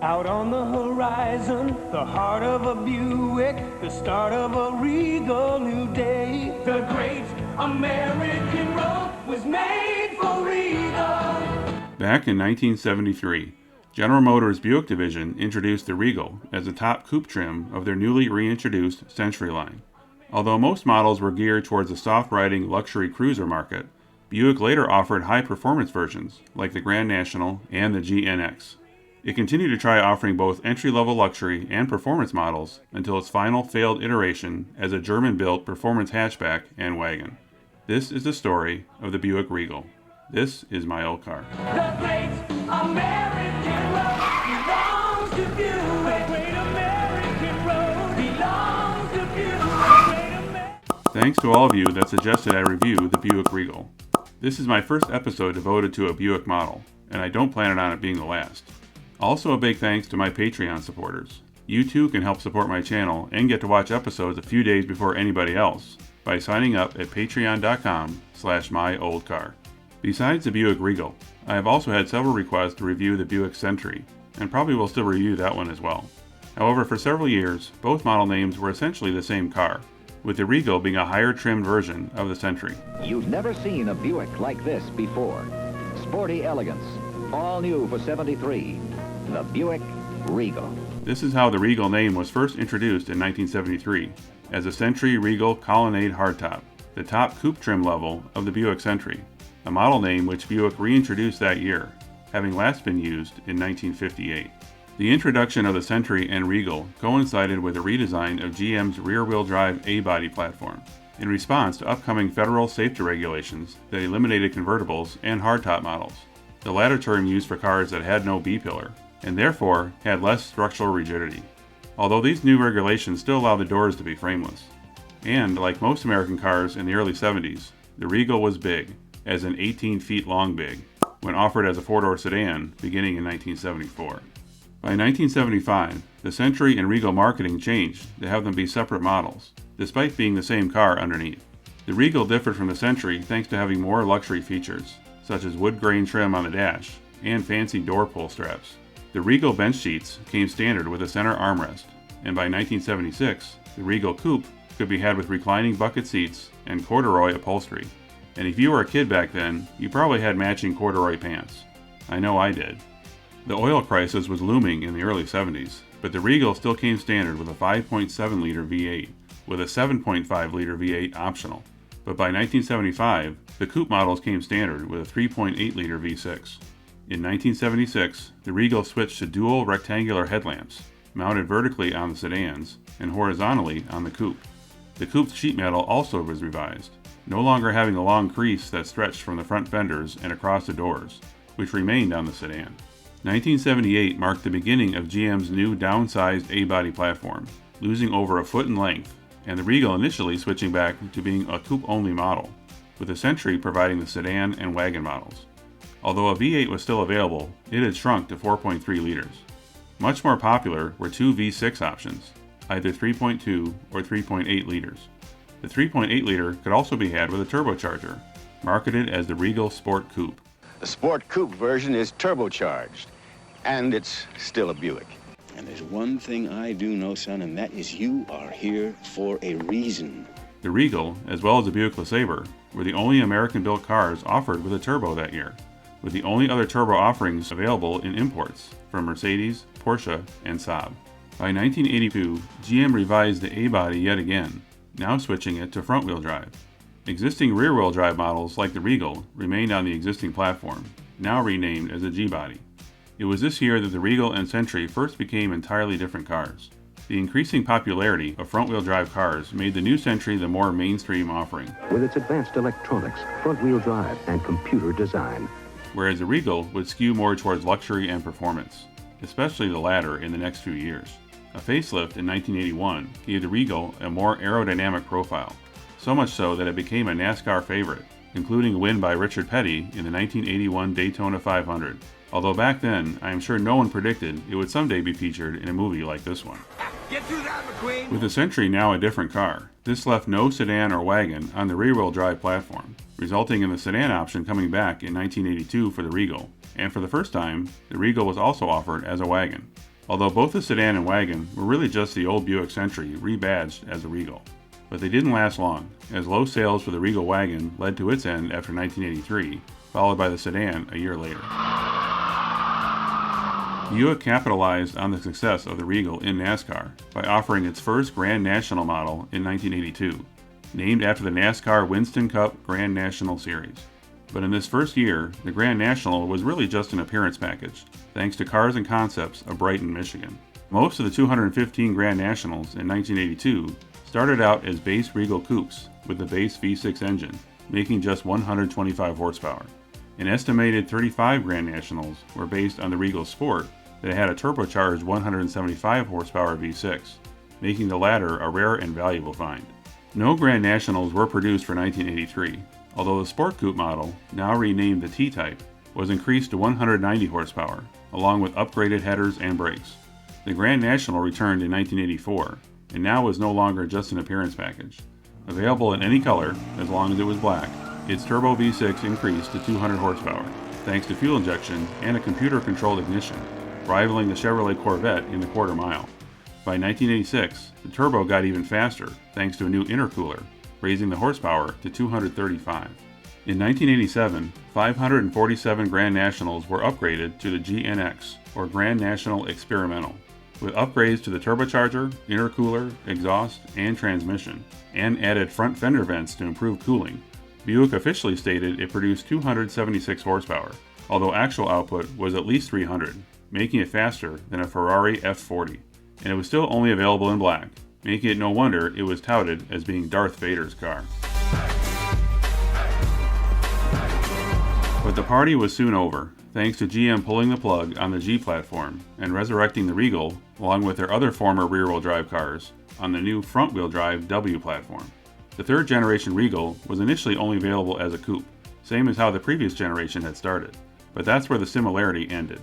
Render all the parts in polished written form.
Out on the horizon, the heart of a Buick, the start of a regal new day. The great American road was made for Regal. Back in 1973, General Motors' Buick division introduced the Regal as the top coupe trim of their newly reintroduced Century line. Although most models were geared towards the soft-riding luxury cruiser market, Buick later offered high-performance versions like the Grand National and the GNX. It continued to try offering both entry-level luxury and performance models until its final failed iteration as a German-built performance hatchback and wagon. This is the story of the Buick Regal. This is my old car. The great American road belongs to Buick. The great American road belongs to Buick. Thanks to all of you that suggested I review the Buick Regal. This is my first episode devoted to a Buick model, and I don't plan on it being the last. Also a big thanks to my Patreon supporters. You too can help support my channel and get to watch episodes a few days before anybody else by signing up at patreon.com/myoldcar. Besides the Buick Regal, I have also had several requests to review the Buick Century, and probably will still review that one as well. However, for several years, both model names were essentially the same car, with the Regal being a higher trimmed version of the Century. You've never seen a Buick like this before. Sporty elegance, all new for '73. The Buick Regal. This is how the Regal name was first introduced in 1973, as a Century Regal Colonnade Hardtop, the top coupe trim level of the Buick Century, a model name which Buick reintroduced that year, having last been used in 1958. The introduction of the Century and Regal coincided with a redesign of GM's rear-wheel drive A-body platform, in response to upcoming federal safety regulations that eliminated convertibles and hardtop models, the latter term used for cars that had no B-pillar, and therefore had less structural rigidity. Although these new regulations still allow the doors to be frameless. And, like most American cars in the early 70s, the Regal was big, as an 18 feet long big, when offered as a four-door sedan beginning in 1974. By 1975, the Century and Regal marketing changed to have them be separate models, despite being the same car underneath. The Regal differed from the Century thanks to having more luxury features, such as wood grain trim on the dash and fancy door pull straps. The Regal bench seats came standard with a center armrest, and by 1976, the Regal Coupe could be had with reclining bucket seats and corduroy upholstery. And if you were a kid back then, you probably had matching corduroy pants. I know I did. The oil crisis was looming in the early 70s, but the Regal still came standard with a 5.7-liter V8, with a 7.5-liter V8 optional. But by 1975, the coupe models came standard with a 3.8-liter V6. In 1976, the Regal switched to dual rectangular headlamps, mounted vertically on the sedans and horizontally on the coupe. The coupe's sheet metal also was revised, no longer having a long crease that stretched from the front fenders and across the doors, which remained on the sedan. 1978 marked the beginning of GM's new downsized A-body platform, losing over a foot in length, and the Regal initially switching back to being a coupe-only model, with the Century providing the sedan and wagon models. Although a V8 was still available, it had shrunk to 4.3 liters. Much more popular were two V6 options, either 3.2 or 3.8 liters. The 3.8 liter could also be had with a turbocharger, marketed as the Regal Sport Coupe. The Sport Coupe version is turbocharged, and it's still a Buick. And there's one thing I do know, son, and that is you are here for a reason. The Regal, as well as the Buick LeSabre, were the only American-built cars offered with a turbo that year, with the only other turbo offerings available in imports from Mercedes, Porsche, and Saab. By 1982, GM revised the A-body yet again, now switching it to front-wheel drive. Existing rear-wheel drive models like the Regal remained on the existing platform, now renamed as a G-body. It was this year that the Regal and Century first became entirely different cars. The increasing popularity of front-wheel drive cars made the new Century the more mainstream offering, with its advanced electronics, front-wheel drive, and computer design. Whereas the Regal would skew more towards luxury and performance, especially the latter in the next few years. A facelift in 1981 gave the Regal a more aerodynamic profile, so much so that it became a NASCAR favorite, including a win by Richard Petty in the 1981 Daytona 500. Although back then, I am sure no one predicted it would someday be featured in a movie like this one. Get to that, McQueen! With the Century now a different car, this left no sedan or wagon on the rear-wheel drive platform, resulting in the sedan option coming back in 1982 for the Regal, and for the first time, the Regal was also offered as a wagon. although both the sedan and wagon were really just the old Buick Century rebadged as a Regal. But they didn't last long, as low sales for the Regal wagon led to its end after 1983, followed by the sedan a year later. Buick capitalized on the success of the Regal in NASCAR by offering its first Grand National model in 1982, named after the NASCAR Winston Cup Grand National Series. But in this first year, the Grand National was really just an appearance package, thanks to Cars and Concepts of Brighton, Michigan. Most of the 215 Grand Nationals in 1982 started out as base Regal coupes with the base V6 engine, making just 125 horsepower. An estimated 35 Grand Nationals were based on the Regal Sport that had a turbocharged 175 horsepower V6, making the latter a rare and valuable find. No Grand Nationals were produced for 1983, although the Sport Coupe model, now renamed the T-Type, was increased to 190 horsepower, along with upgraded headers and brakes. The Grand National returned in 1984, and now was no longer just an appearance package. Available in any color, as long as it was black, its turbo V6 increased to 200 horsepower, thanks to fuel injection and a computer-controlled ignition, rivaling the Chevrolet Corvette in the quarter mile. By 1986, the turbo got even faster, thanks to a new intercooler, raising the horsepower to 235. In 1987, 547 Grand Nationals were upgraded to the GNX, or Grand National Experimental, with upgrades to the turbocharger, intercooler, exhaust, and transmission, and added front fender vents to improve cooling. Buick officially stated it produced 276 horsepower, although actual output was at least 300, making it faster than a Ferrari F40, and it was still only available in black, making it no wonder it was touted as being Darth Vader's car. But the party was soon over, thanks to GM pulling the plug on the G platform and resurrecting the Regal, along with their other former rear-wheel drive cars, on the new front-wheel drive W platform. The third generation Regal was initially only available as a coupe, same as how the previous generation had started, but that's where the similarity ended.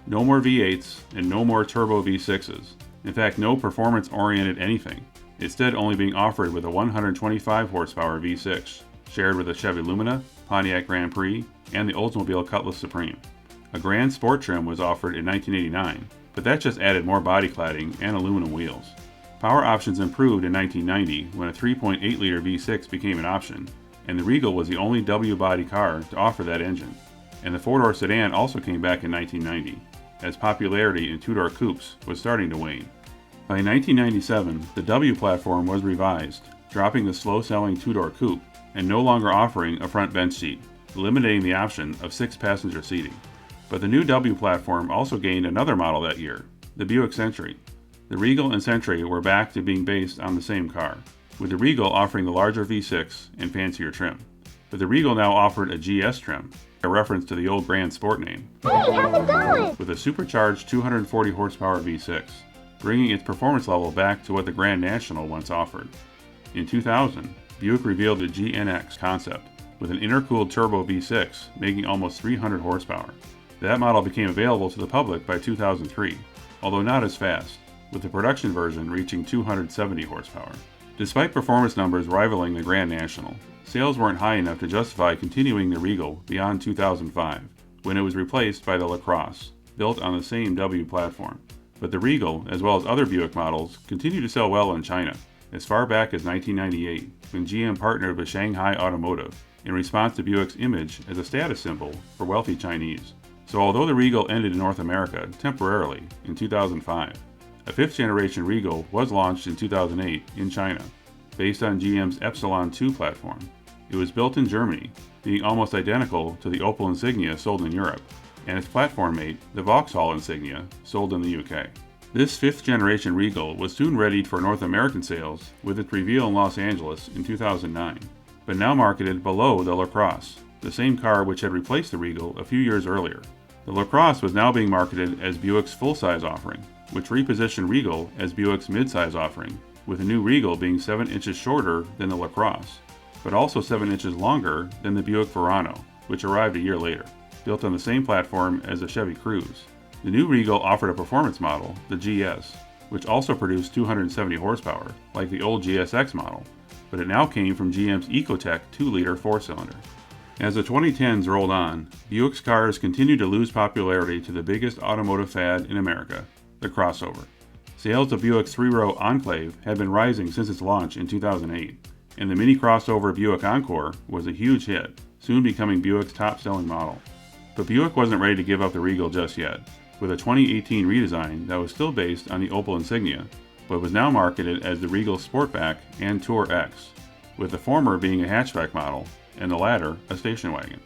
No more V8s and no more turbo V6s. In fact, no performance-oriented anything, instead only being offered with a 125 horsepower V6, shared with a Chevy Lumina, Pontiac Grand Prix, and the Oldsmobile Cutlass Supreme. A Grand Sport trim was offered in 1989, but that just added more body cladding and aluminum wheels. Power options improved in 1990 when a 3.8-liter V6 became an option, and the Regal was the only W-body car to offer that engine. And the four-door sedan also came back in 1990, as popularity in two-door coupes was starting to wane. By 1997, the W platform was revised, dropping the slow-selling two-door coupe and no longer offering a front bench seat, eliminating the option of 6-passenger seating. But the new W platform also gained another model that year, the Buick Century. The Regal and Century were back to being based on the same car, with the Regal offering the larger V6 and fancier trim. But the Regal now offered a GS trim, a reference to the old Grand Sport name, with a supercharged 240 horsepower V6, bringing its performance level back to what the Grand National once offered. In 2000, Buick revealed the GNX concept, with an intercooled turbo V6 making almost 300 horsepower. That model became available to the public by 2003, although not as fast, with the production version reaching 270 horsepower. Despite performance numbers rivaling the Grand National, sales weren't high enough to justify continuing the Regal beyond 2005, when it was replaced by the LaCrosse, built on the same W platform. But the Regal, as well as other Buick models, continued to sell well in China, as far back as 1998, when GM partnered with Shanghai Automotive in response to Buick's image as a status symbol for wealthy Chinese. So although the Regal ended in North America temporarily in 2005, a fifth-generation Regal was launched in 2008 in China, based on GM's Epsilon 2 platform. It was built in Germany, being almost identical to the Opel Insignia sold in Europe, and its platform mate, the Vauxhall Insignia, sold in the UK. This fifth-generation Regal was soon readied for North American sales with its reveal in Los Angeles in 2009, but now marketed below the LaCrosse, the same car which had replaced the Regal a few years earlier. The LaCrosse was now being marketed as Buick's full-size offering, which repositioned Regal as Buick's mid-size offering, with the new Regal being 7 inches shorter than the LaCrosse, but also 7 inches longer than the Buick Verano, which arrived a year later, built on the same platform as the Chevy Cruze. The new Regal offered a performance model, the GS, which also produced 270 horsepower, like the old GSX model, but it now came from GM's Ecotec 2-liter 4-cylinder. As the 2010s rolled on, Buick's cars continued to lose popularity to the biggest automotive fad in America, the crossover. Sales of Buick's three-row Enclave had been rising since its launch in 2008, and the mini crossover Buick Encore was a huge hit, soon becoming Buick's top-selling model. But Buick wasn't ready to give up the Regal just yet, with a 2018 redesign that was still based on the Opel Insignia, but was now marketed as the Regal Sportback and Tour X, with the former being a hatchback model and the latter a station wagon.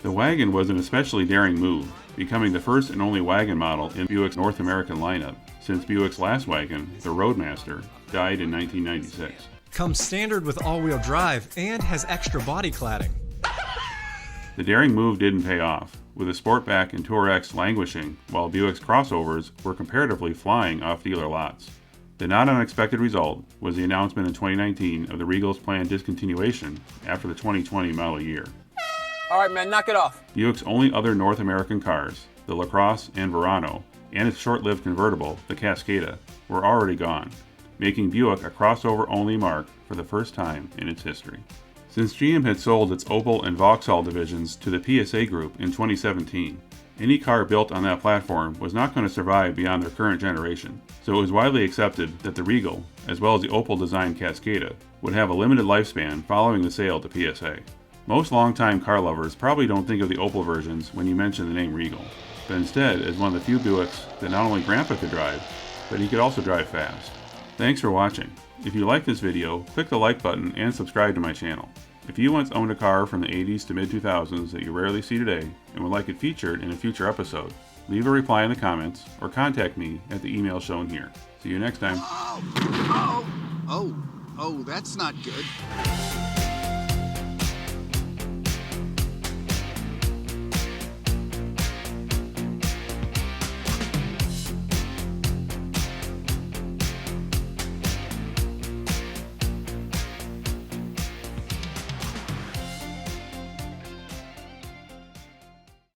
The wagon was an especially daring move, becoming the first and only wagon model in Buick's North American lineup since Buick's last wagon, the Roadmaster, died in 1996. Comes standard with all-wheel drive and has extra body cladding. The daring move didn't pay off, with the Sportback and Tour X languishing while Buick's crossovers were comparatively flying off dealer lots. The not unexpected result was the announcement in 2019 of the Regal's planned discontinuation after the 2020 model year. All right, man, knock it off. Buick's only other North American cars, the LaCrosse and Verano, and its short-lived convertible, the Cascada, were already gone, making Buick a crossover-only mark for the first time in its history. Since GM had sold its Opel and Vauxhall divisions to the PSA Group in 2017, any car built on that platform was not going to survive beyond their current generation, so it was widely accepted that the Regal, as well as the Opel-designed Cascada, would have a limited lifespan following the sale to PSA. Most longtime car lovers probably don't think of the Opel versions when you mention the name Regal, but instead as one of the few Buicks that not only Grandpa could drive, but he could also drive fast. Thanks for watching. If you like this video, click the like button and subscribe to my channel. If you once owned a car from the 80s to mid-2000s that you rarely see today and would like it featured in a future episode, leave a reply in the comments or contact me at the email shown here. See you next time. Oh, that's not good.